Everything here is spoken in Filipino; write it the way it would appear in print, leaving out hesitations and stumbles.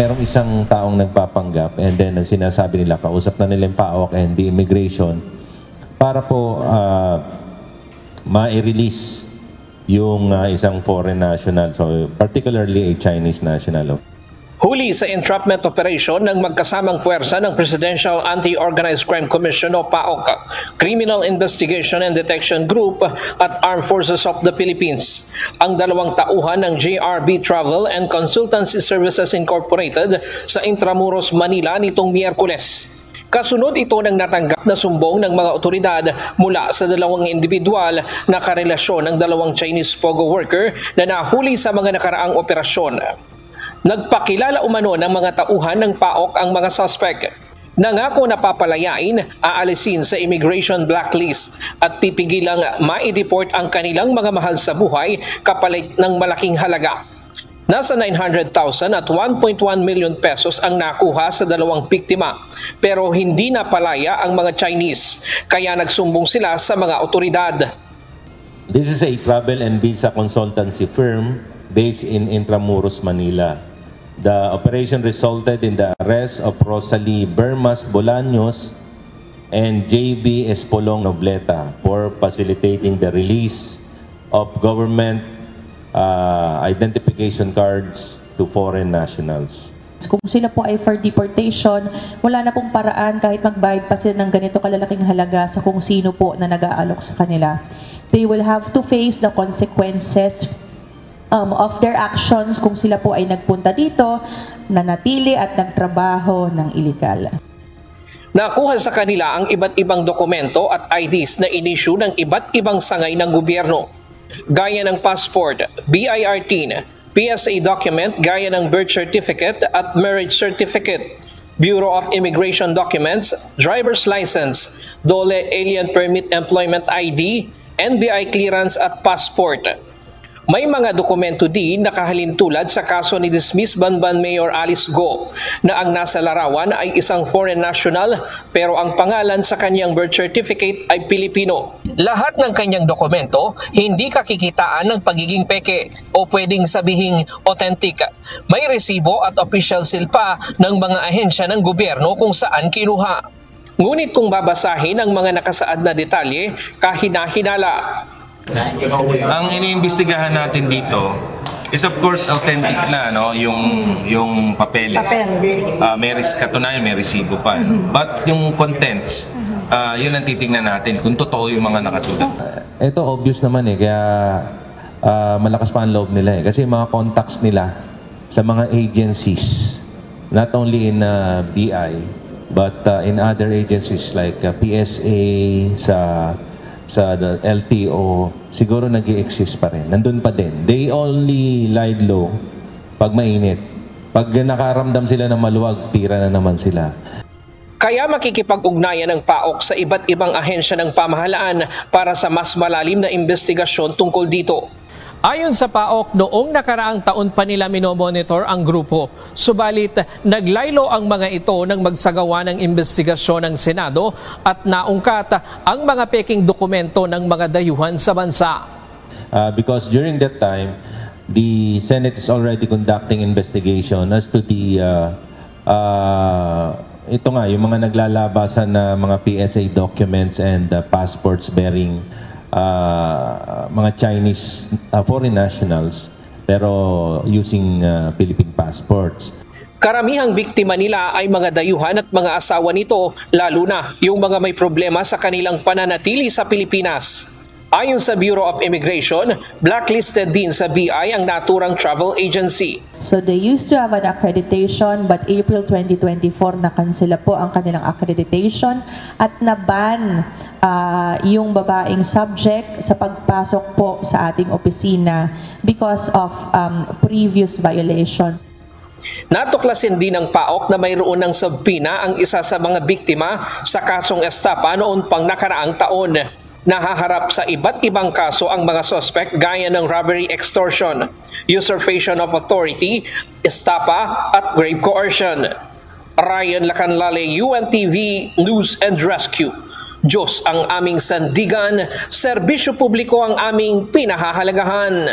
merong isang taong nagpapanggap and then ang sinasabi nila, kausap na nila yung PAOK and the immigration para po ma-release yung isang foreign national, so particularly a Chinese national. Huli sa entrapment operation ng magkasamang puwersa ng Presidential Anti-Organized Crime Commission o PAOK, Criminal Investigation and Detection Group at Armed Forces of the Philippines. Ang dalawang tauhan ng JRB Travel and Consultancy Services Incorporated sa Intramuros, Manila nitong Miyerkules. Kasunod ito ng natanggap na sumbong ng mga otoridad mula sa dalawang individual na karelasyon ng dalawang Chinese POGO worker na nahuli sa mga nakaraang operasyon. Nagpakilala umano ng mga tauhan ng PAOK ang mga suspect. Nangako na papalayain, aalisin sa immigration blacklist at pipigilang ma-deport ang kanilang mga mahal sa buhay kapalit ng malaking halaga. Nasa 900,000 at 1.1 million pesos ang nakuha sa dalawang biktima pero hindi napalaya ang mga Chinese kaya nagsumbong sila sa mga otoridad. This is a travel and visa consultancy firm based in Intramuros, Manila. The operation resulted in the arrest of Rosalie Bermas Bolaños and JB Espolong Nobleta for facilitating the release of government identification cards to foreign nationals. Kung sila po ay for deportation, wala na pong paraan kahit magbayad pa sila ng ganito kalalaking halaga sa kung sino po na nag-aalok sa kanila. They will have to face the consequences of their actions kung sila po ay nagpunta dito, nanatili at nagtrabaho ng illegal. Nakuha sa kanila ang iba't ibang dokumento at IDs na inisyu ng iba't ibang sangay ng gobyerno. Gaya ng passport, BIR-TIN, PSA document gaya ng birth certificate at marriage certificate, Bureau of Immigration Documents, driver's license, DOLE Alien Permit Employment ID, NBI clearance at passport. May mga dokumento din nakahalintulad sa kaso ni dismissed Banban Mayor Alice Go na ang nasa larawan ay isang foreign national pero ang pangalan sa kanyang birth certificate ay Pilipino. Lahat ng kanyang dokumento hindi kakikitaan ng pagiging peke o pwedeng sabihing authentic. May resibo at official seal pa ng mga ahensya ng gobyerno kung saan kinuha. Ngunit kung babasahin ang mga nakasaad na detalye, kahina-hinala. Ang iniimbestigahan natin dito is of course authentic na, no, yung papeles. May katunayan, may resibo pa. But yung contents, yun ang titingnan natin kung totoo yung mga nakasulat. Ito obvious naman kaya malakas pa ang loob nila kasi mga contacts nila sa mga agencies, not only in BI but in other agencies like PSA, sa LTO, siguro nag-i-exist pa rin. Nandun pa din. They only lied low pag mainit. Pag nakaramdam sila ng maluwag, tira na naman sila. Kaya makikipag-ugnayan ng PAOK sa iba't ibang ahensya ng pamahalaan para sa mas malalim na investigasyon tungkol dito. Ayon sa PAOK, noong nakaraang taon pa nila minomonitor ang grupo. Subalit, naglaylo ang mga ito nang magsagawa ng investigasyon ng Senado at naungkat ang mga peking dokumento ng mga dayuhan sa bansa. Because during that time, the Senate is already conducting investigation as to the ito nga, yung mga naglalabasan na mga PSA documents and passports bearing mga Chinese foreign nationals pero using Philippine passports. Karamihang biktima nila ay mga dayuhan at mga asawa nito, lalo na yung mga may problema sa kanilang pananatili sa Pilipinas. Ayon sa Bureau of Immigration, blacklisted din sa BI ang naturang travel agency. So they used to have an accreditation but April 2024 nakansela po ang kanilang accreditation at naban yung babaeng subject sa pagpasok po sa ating opisina because of previous violations. Natuklasin din ng PAOK na mayroon ng subpina ang isa sa mga biktima sa kasong estapa noon pang nakaraang taon. Nahaharap sa iba't ibang kaso ang mga suspect gaya ng robbery, extortion, usurpation of authority, estapa at grave coercion. Ryan Lacanlale, UNTV News and Rescue. Diyos ang aming sandigan, serbisyo publiko ang aming pinahahalagahan.